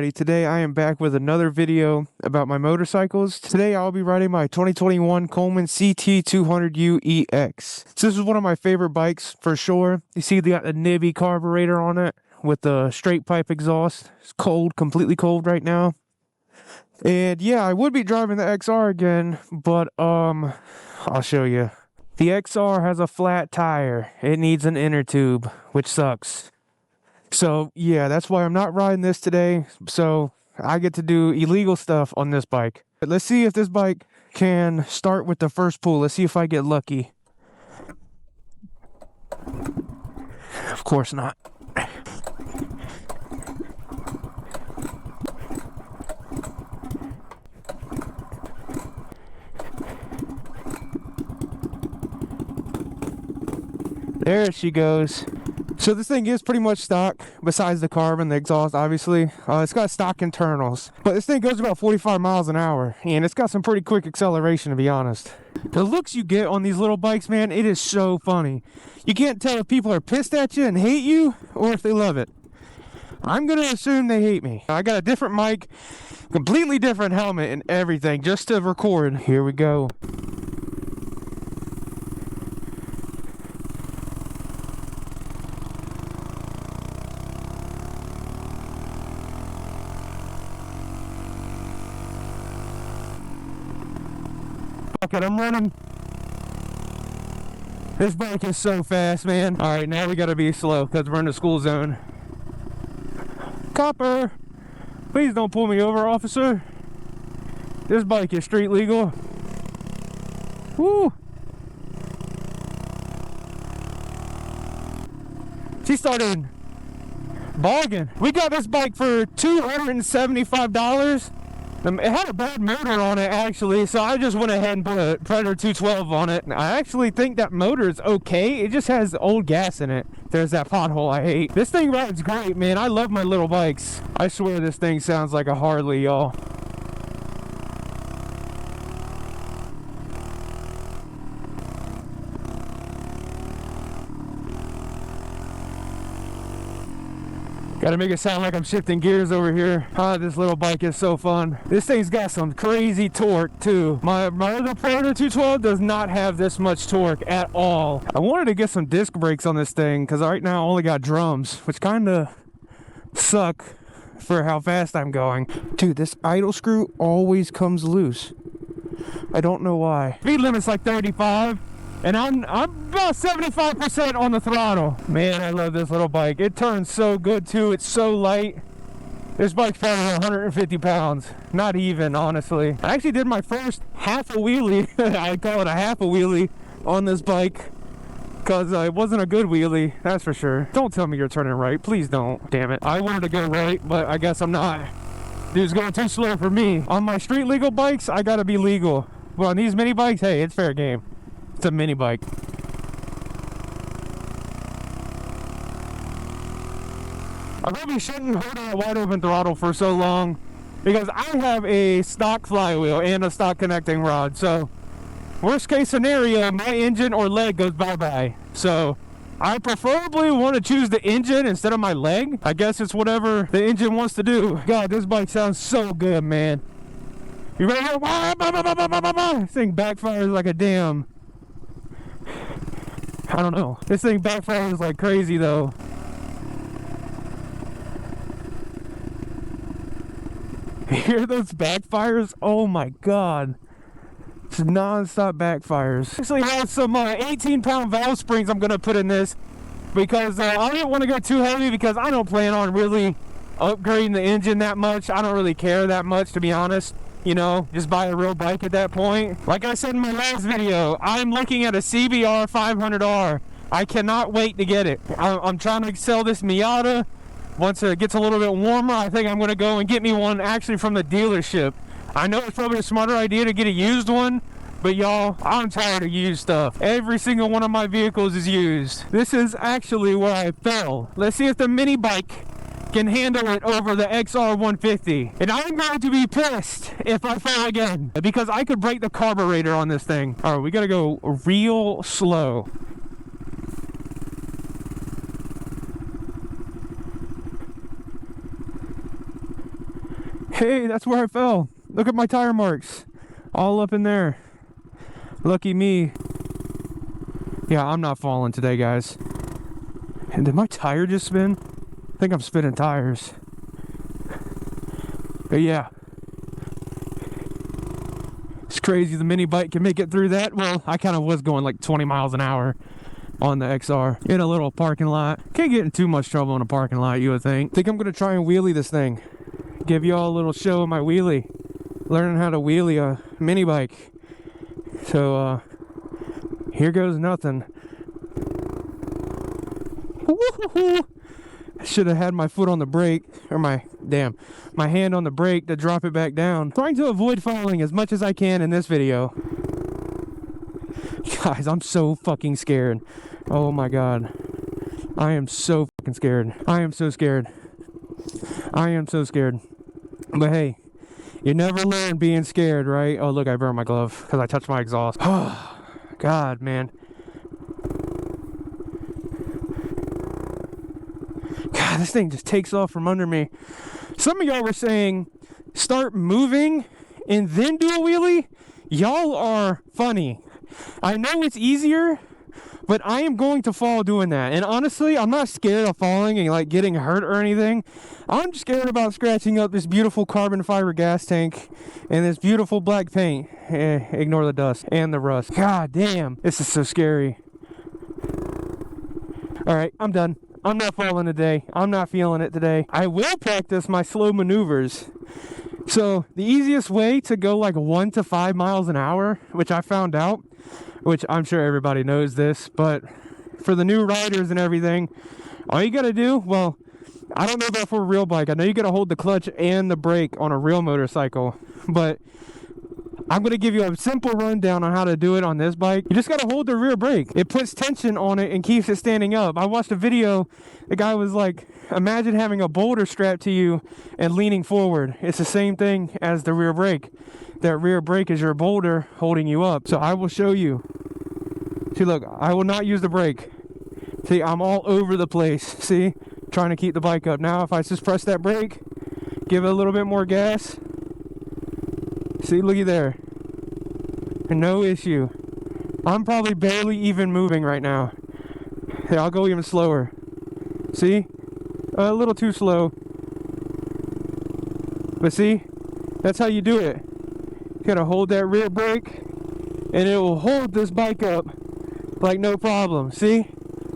Alrighty, today I am back with another video about my motorcycles. Today I'll be riding my 2021 Coleman CT200U EX. So this is one of my favorite bikes for sure. You see they got the Nibby carburetor on it with the straight pipe exhaust. It's cold, completely cold right now. And yeah, I would be driving the XR again, but I'll show you. The XR has a flat tire. It needs an inner tube, which sucks. So yeah, that's why I'm not riding this today. So I get to do illegal stuff on this bike. But let's see if this bike can start with the first pull. Let's see if I get lucky. Of course not. There she goes. So this thing is pretty much stock, besides the carb and the exhaust, obviously. It's got stock internals. But this thing goes about 45 miles an hour, and it's got some pretty quick acceleration, to be honest. The looks you get on these little bikes, man, it is so funny. You can't tell if people are pissed at you and hate you, or if they love it. I'm going to assume they hate me. I got a different mic, completely different helmet and everything, just to record. Here we go. Fuck it, I'm running. This bike is so fast, man. Alright, now we gotta be slow because we're in the school zone. Copper! Please don't pull me over, officer. This bike is street legal. Woo! She started bogging. We got this bike for $275. It had a bad motor on it, actually, so I just went ahead and put a Predator 212 on it. I actually think that motor is okay. It just has old gas in it. There's that pothole I hate. This thing rides great, man. I love my little bikes. I swear this thing sounds like a Harley, y'all. Gotta make it sound like I'm shifting gears over here. Ah, this little bike is so fun. This thing's got some crazy torque too. My other Predator 212 does not have this much torque at all. I wanted to get some disc brakes on this thing because right now I only got drums, which kind of suck for how fast I'm going. Dude, this idle screw always comes loose. I don't know why. Speed limit's like 35. And I'm about 75% on the throttle. Man, I love this little bike. It turns so good too. It's so light. This bike's probably 150 pounds. Not even, honestly. I actually did my first half a wheelie. I call it a half a wheelie on this bike. Because it wasn't a good wheelie, that's for sure. Don't tell me you're turning right. Please don't. Damn it. I wanted to go right, but I guess I'm not. Dude's going too slow for me. On my street legal bikes, I gotta be legal. But on these mini bikes, hey, it's fair game. It's a mini bike. I probably shouldn't hold a wide open throttle for so long because I have a stock flywheel and a stock connecting rod. So worst case scenario, my engine or leg goes bye-bye. So I preferably want to choose the engine instead of my leg. I guess it's whatever the engine wants to do. God, this bike sounds so good, man. You ready? This thing backfires like a damn... I don't know. This thing backfires like crazy though. You hear those backfires? Oh my god. It's non-stop backfires. Actually have some 18-pound valve springs I'm going to put in this because I didn't want to go too heavy because I don't plan on really upgrading the engine that much. I don't really care that much, to be honest. You know, just buy a real bike at that point. Like I said in my last video, I'm looking at a CBR 500R. I cannot wait to get it. I'm trying to sell this Miata. Once it gets a little bit warmer, I think I'm going to go and get me one actually from the dealership. I know it's probably a smarter idea to get a used one, but y'all, I'm tired of used stuff. Every single one of my vehicles is used. This is actually where I fell. Let's see if the mini bike can handle it over the XR 150. And I'm going to be pissed if I fall again because I could break the carburetor on this thing. All right, we gotta go real slow. Hey, that's where I fell. Look at my tire marks. All up in there. Lucky me. Yeah, I'm not falling today, guys. And did my tire just spin? I think I'm spinning tires. But yeah. It's crazy the mini bike can make it through that. Well, I kind of was going like 20 miles an hour on the XR in a little parking lot. Can't get in too much trouble in a parking lot, you would think. Think I'm gonna try and wheelie this thing. Give y'all a little show of my wheelie. Learning how to wheelie a mini bike. So, here goes nothing. Woo-hoo-hoo. I should have had my foot on the brake, or my hand on the brake to drop it back down. Trying to avoid falling as much as I can in this video. Guys, I'm so fucking scared. Oh my god. I am so fucking scared. I am so scared. I am so scared. But hey, you never learn being scared, right? Oh look, I burned my glove because I touched my exhaust. Oh, god, man. God, this thing just takes off from under me. Some of y'all were saying, start moving and then do a wheelie. Y'all are funny. I know it's easier, but I am going to fall doing that. And honestly, I'm not scared of falling and like getting hurt or anything. I'm scared about scratching up this beautiful carbon fiber gas tank and this beautiful black paint. Ignore the dust and the rust. God damn, this is so scary. All right, I'm done. I'm not falling today. I'm not feeling it today. I will practice my slow maneuvers. So the easiest way to go like 1 to 5 miles an hour, which I found out, which I'm sure everybody knows this, but for the new riders and everything, all you gotta do, well, I don't know about for a real bike. I know you gotta hold the clutch and the brake on a real motorcycle, but I'm going to give you a simple rundown on how to do it on this bike. You just got to hold the rear brake. It puts tension on it and keeps it standing up. I watched a video. The guy was like, imagine having a boulder strapped to you and leaning forward. It's the same thing as the rear brake. That rear brake is your boulder holding you up. So I will show you. See, look, I will not use the brake. See, I'm all over the place. See, trying to keep the bike up. Now, if I just press that brake, give it a little bit more gas. See, looky there. No issue. I'm probably barely even moving right now. Hey, I'll go even slower. See? A little too slow. But see? That's how you do it. You gotta hold that rear brake, and it will hold this bike up like no problem. See?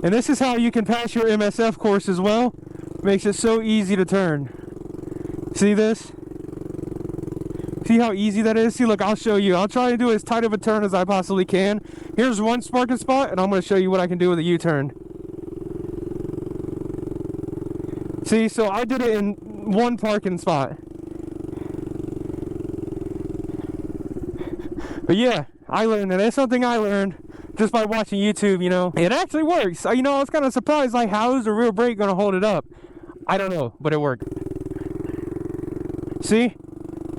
And this is how you can pass your MSF course as well. Makes it so easy to turn. See this? See how easy that is? See, look, I'll show you. I'll try to do as tight of a turn as I possibly can. Here's one parking spot, and I'm going to show you what I can do with a U-turn. See, so I did it in one parking spot. But yeah, I learned it. That's something I learned just by watching YouTube, you know. It actually works. You know, I was kind of surprised, like, how is the rear brake going to hold it up? I don't know, but it worked. See?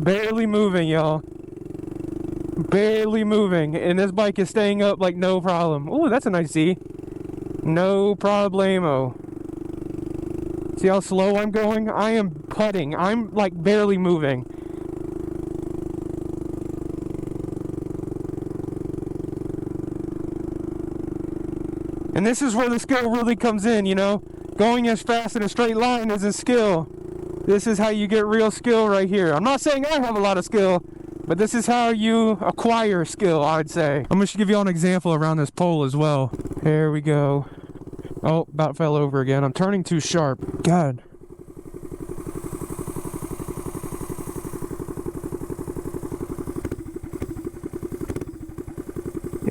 Barely moving, y'all. Barely moving. And this bike is staying up like no problem. Oh, that's a nice Z. No problemo. See how slow I'm going? I am putting. I'm like barely moving. And this is where the skill really comes in, you know? Going as fast in a straight line is a skill. This is how you get real skill right here. I'm not saying I have a lot of skill, but this is how you acquire skill, I'd say. I'm going to give you an example around this pole as well. There we go. Oh, about fell over again. I'm turning too sharp. God.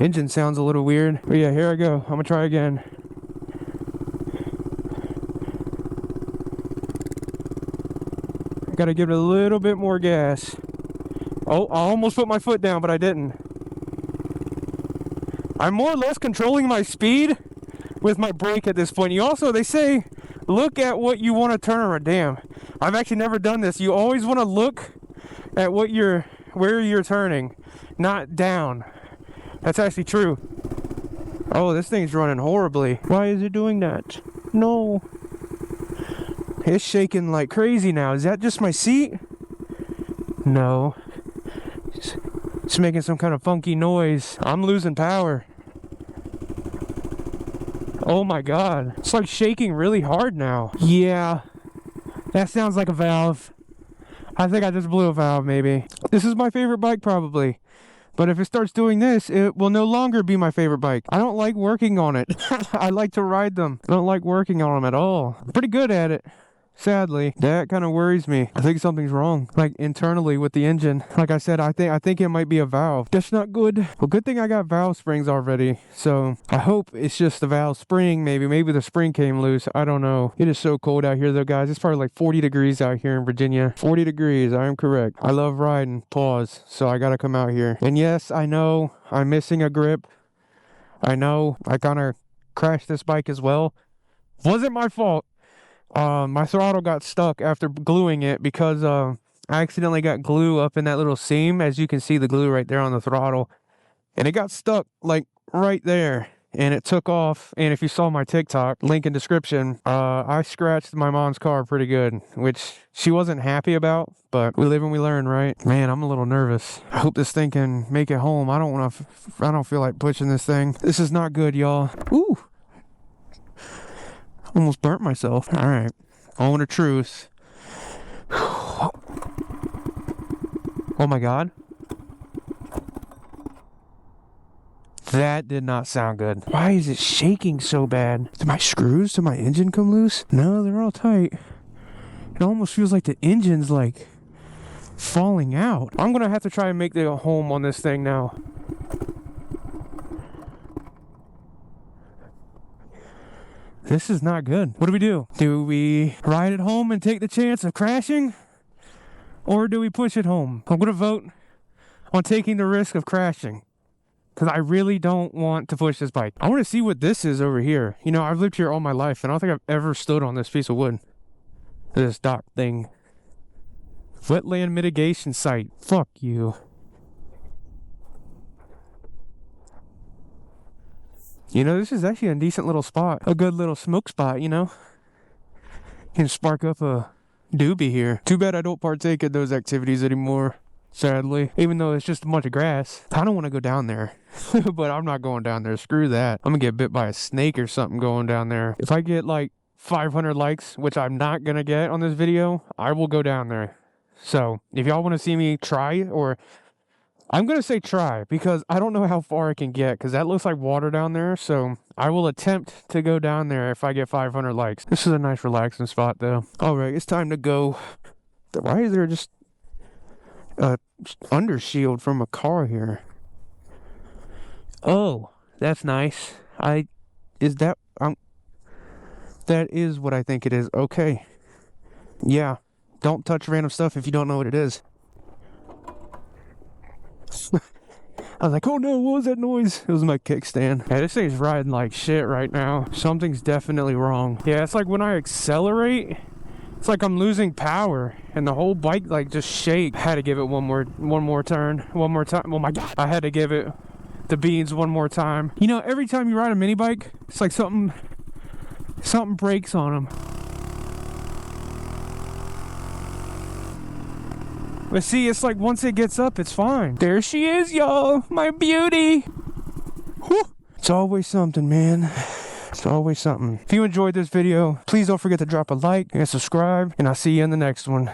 Engine sounds a little weird. But yeah, here I go. I'm going to try again. Gotta give it a little bit more gas. Oh, I almost put my foot down, but I didn't. I'm more or less controlling my speed with my brake at this point. You also, they say, look at what you want to turn. Damn, I've actually never done this. You always want to look at what where you're turning, not down. That's actually true. Oh, this thing's running horribly. Why is it doing that? No. It's shaking like crazy now. Is that just my seat? No. It's making some kind of funky noise. I'm losing power. Oh my god. It's like shaking really hard now. Yeah. That sounds like a valve. I think I just blew a valve, maybe. This is my favorite bike, probably. But if it starts doing this, it will no longer be my favorite bike. I don't like working on it. I like to ride them. I don't like working on them at all. I'm pretty good at it. Sadly, that kind of worries me. I think something's wrong, like internally with the engine. Like I said, I think it might be a valve. That's not good. Well, good thing I got valve springs already. So I hope it's just the valve spring. Maybe the spring came loose. I don't know. It is so cold out here though, guys. It's probably like 40 degrees out here in Virginia. 40 degrees. I am correct. I love riding. Pause. So I gotta come out here. And yes, I know I'm missing a grip. I know I kind of crashed this bike as well. Wasn't my fault. My throttle got stuck after gluing it because I accidentally got glue up in that little seam. As you can see, the glue right there on the throttle, and it got stuck like right there, and it took off. And if you saw my TikTok, link in description, I scratched my mom's car pretty good, which she wasn't happy about, but we live and we learn, right? Man, I'm a little nervous. I hope this thing can make it home. I don't feel like pushing this thing. This is not good, y'all. Ooh. Almost burnt myself. All right. Moment of truth. Oh my god. That did not sound good. Why is it shaking so bad? Did my screws to my engine come loose? No, they're all tight. It almost feels like the engine's like falling out. I'm gonna have to try and make the home on this thing now. This is not good. What do we do? Do we ride it home and take the chance of crashing? Or do we push it home? I'm going to vote on taking the risk of crashing. Because I really don't want to push this bike. I want to see what this is over here. You know, I've lived here all my life, and I don't think I've ever stood on this piece of wood. This dock thing. Wetland mitigation site. Fuck you. You know, this is actually a decent little spot. A good little smoke spot, you know? Can spark up a doobie here. Too bad I don't partake in those activities anymore, sadly. Even though it's just a bunch of grass. I don't want to go down there. But I'm not going down there. Screw that. I'm gonna get bit by a snake or something going down there. If I get like 500 likes, which I'm not gonna get on this video, I will go down there. So, if y'all want to see me try, or I'm going to say try, because I don't know how far I can get, because that looks like water down there, so I will attempt to go down there if I get 500 likes. This is a nice relaxing spot, though. Alright, it's time to go. Why is there just a undershield from a car here? Oh, that's nice. That is what I think it is. Okay. Yeah, don't touch random stuff if you don't know what it is. I was like, oh no, what was that noise? It was my kickstand. Yeah, this thing's riding like shit right now. Something's definitely wrong. Yeah, it's like when I accelerate, it's like I'm losing power, and the whole bike like just shake. I had to give it one more turn, one more time. Oh my god, I had to give it the beans one more time. You know, every time you ride a mini bike, it's like something breaks on them. But see, it's like once it gets up, it's fine. There she is, y'all. My beauty. Whew. It's always something, man. It's always something. If you enjoyed this video, please don't forget to drop a like and subscribe, and I'll see you in the next one.